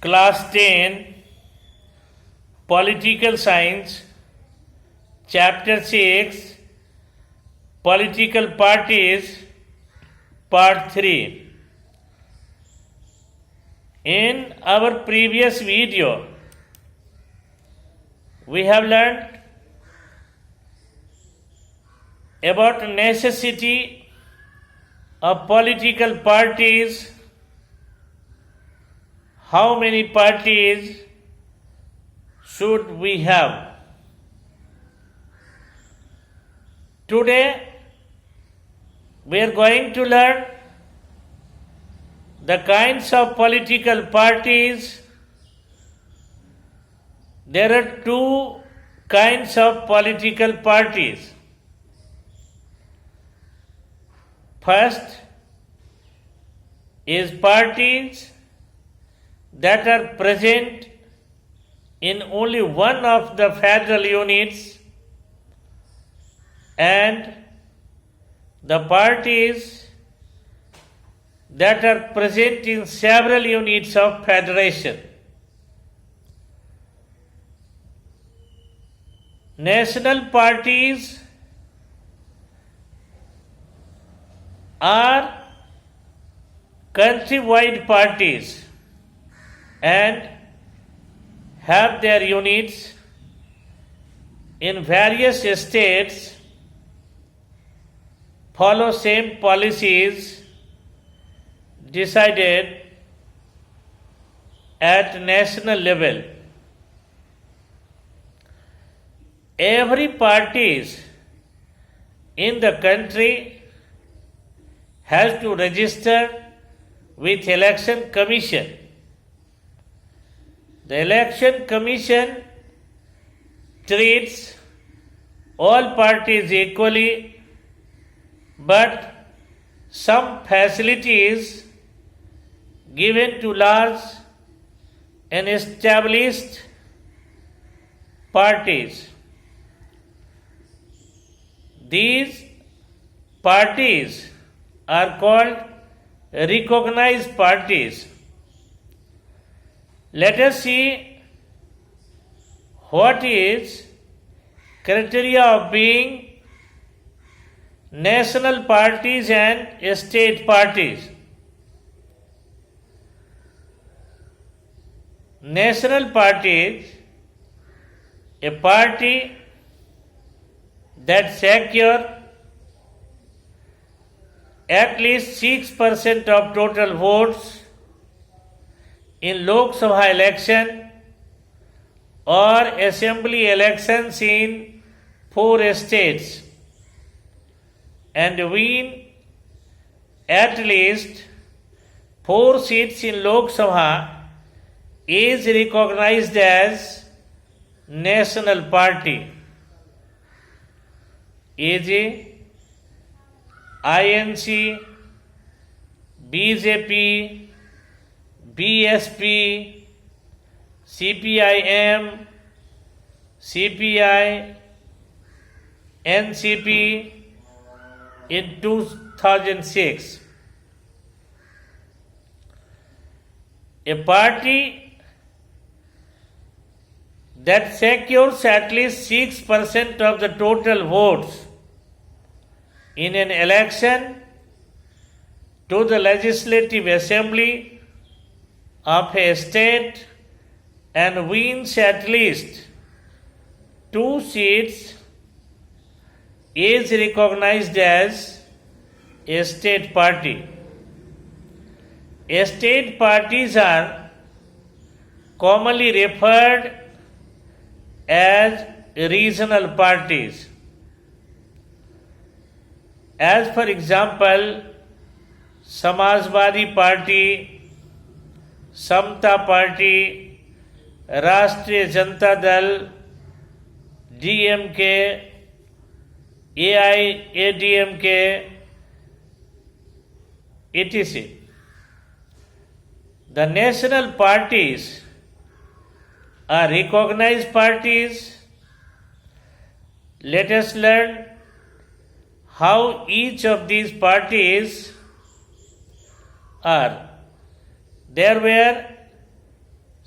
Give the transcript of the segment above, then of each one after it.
Class 10 Political Science, Chapter 6 Political Parties, Part 3. In our previous video, we have learned about necessity of political parties, how many parties should we have. Today we are going to learn the kinds of political parties. There are two kinds of political parties. First is parties that are present in only one of the federal units, and the parties that are present in several units of federation. National parties are country-wide parties and have their units in various states, follow same policies decided at national level. Every party in the country has to register with Election Commission. The Election Commission treats all parties equally, but some facilities given to large and established parties. These parties are called recognized parties. Let us see what is criteria of being national parties and state parties. National parties, a party that secure at least 6% of total votes in Lok Sabha election or assembly elections in 4 states and win at least 4 seats in Lok Sabha is recognized as national party. AJ, INC, BJP, BSP, CPIM, CPI, NCP in 2006. A party that secures at least 6% of the total votes in an election to the Legislative Assembly of a state and wins at least 2 seats is recognized as a state party. State parties are commonly referred as regional parties. As for example, Samajwadi Party, Samta Party, Rashtriya Janata Dal, DMK, AIADMK, etc. The national parties are recognized parties. Let us learn how each of these parties are. There were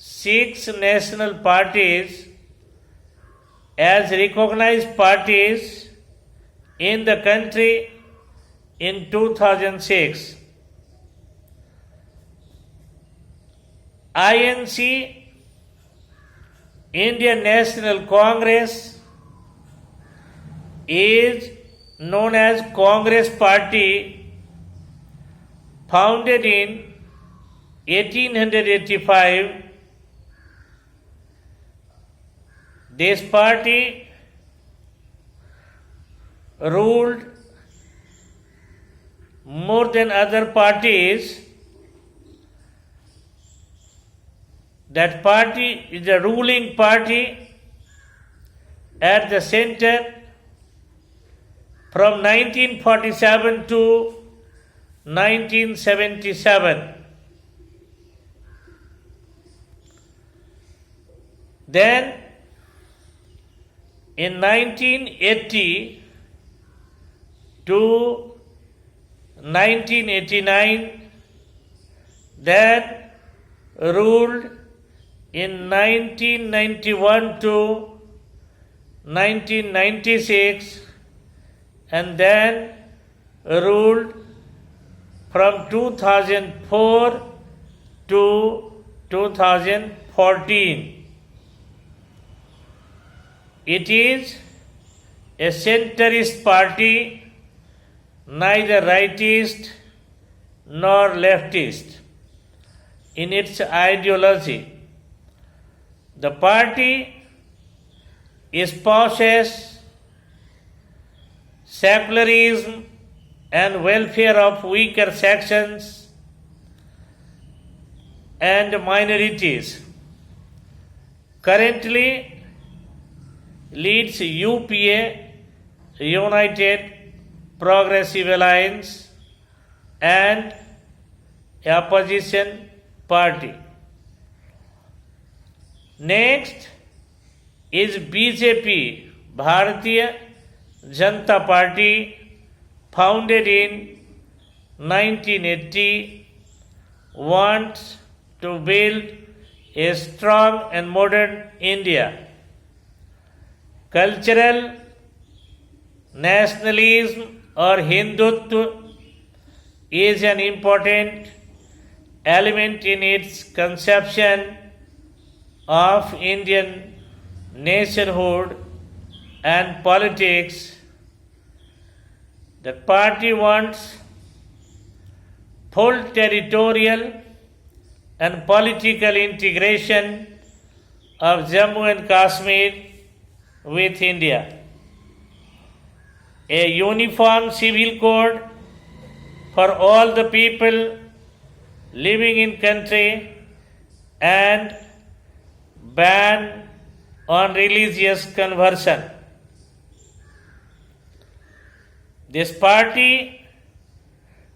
6 national parties as recognized parties in the country in 2006. INC, Indian National Congress, is known as Congress Party, founded in 1885. This party ruled more than other parties. That party is the ruling party at the center from 1947 to 1977. Then in 1980 to 1989, that ruled in 1991 to 1996, and then ruled from 2004 to 2014. It is a centrist party, neither rightist nor leftist in its ideology. The party espouses secularism and welfare of weaker sections and minorities. Currently leads UPA, United Progressive Alliance, and opposition party. Next is BJP, Bharatiya Janata Party, founded in 1980, wants to build a strong and modern India. Cultural nationalism or Hindutva is an important element in its conception of Indian nationhood and politics. The party wants full territorial and political integration of Jammu and Kashmir with India, a uniform civil code for all the people living in country, and ban on religious conversion. This party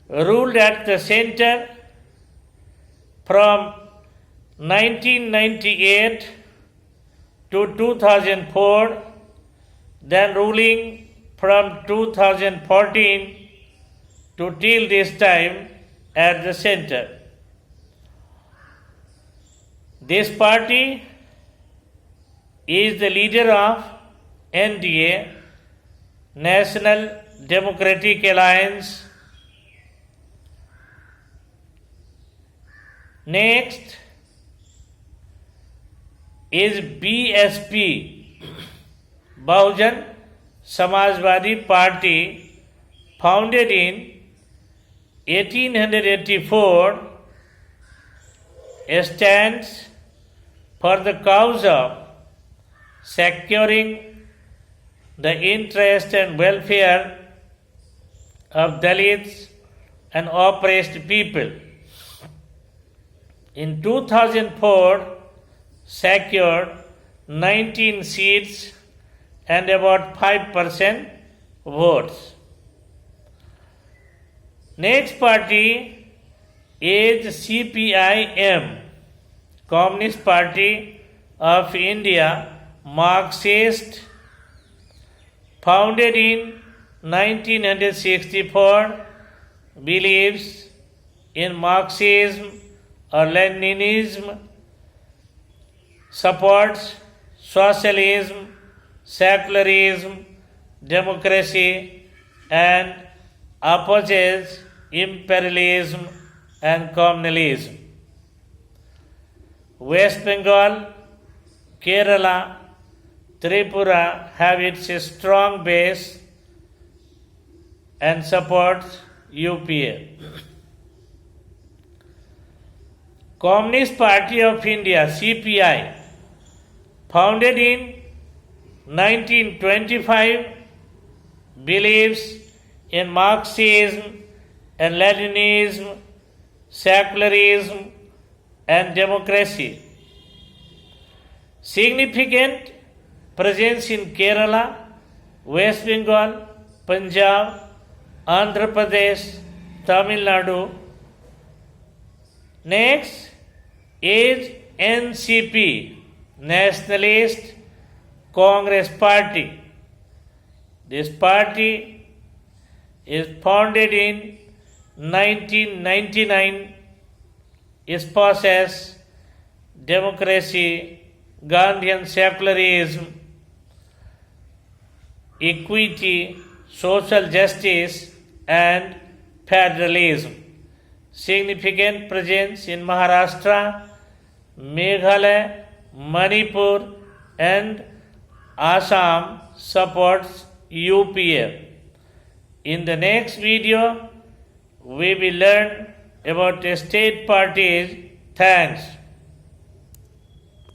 ruled at the center from 1998 to 2004, then ruling from 2014 to till this time at the center. This party is the leader of NDA, National Democratic Alliance. Next is BSP, Bahujan Samajwadi Party, founded in 1884, stands for the cause of securing the interest and welfare of Dalits and oppressed people. In 2004, secured 19 seats and about 5% votes. Next party is CPIM, Communist Party of India, Marxist, founded in 1964, believes in Marxism or Leninism supports socialism, secularism, democracy, and opposes imperialism and communalism. West Bengal, Kerala, Tripura have its strong base and supports UPA. Communist Party of India, CPI, founded in 1925, believes in Marxism and Leninism, secularism and democracy. Significant presence in Kerala, West Bengal, Punjab, Andhra Pradesh, Tamil Nadu. Next is NCP, Nationalist Congress Party. This party is founded in 1999. It possesses democracy, Gandhian secularism, equity, social justice, and federalism. Significant presence in Maharashtra, Meghalaya, Manipur, and Assam supports UPA. In the next video, we will learn about state parties. Thanks.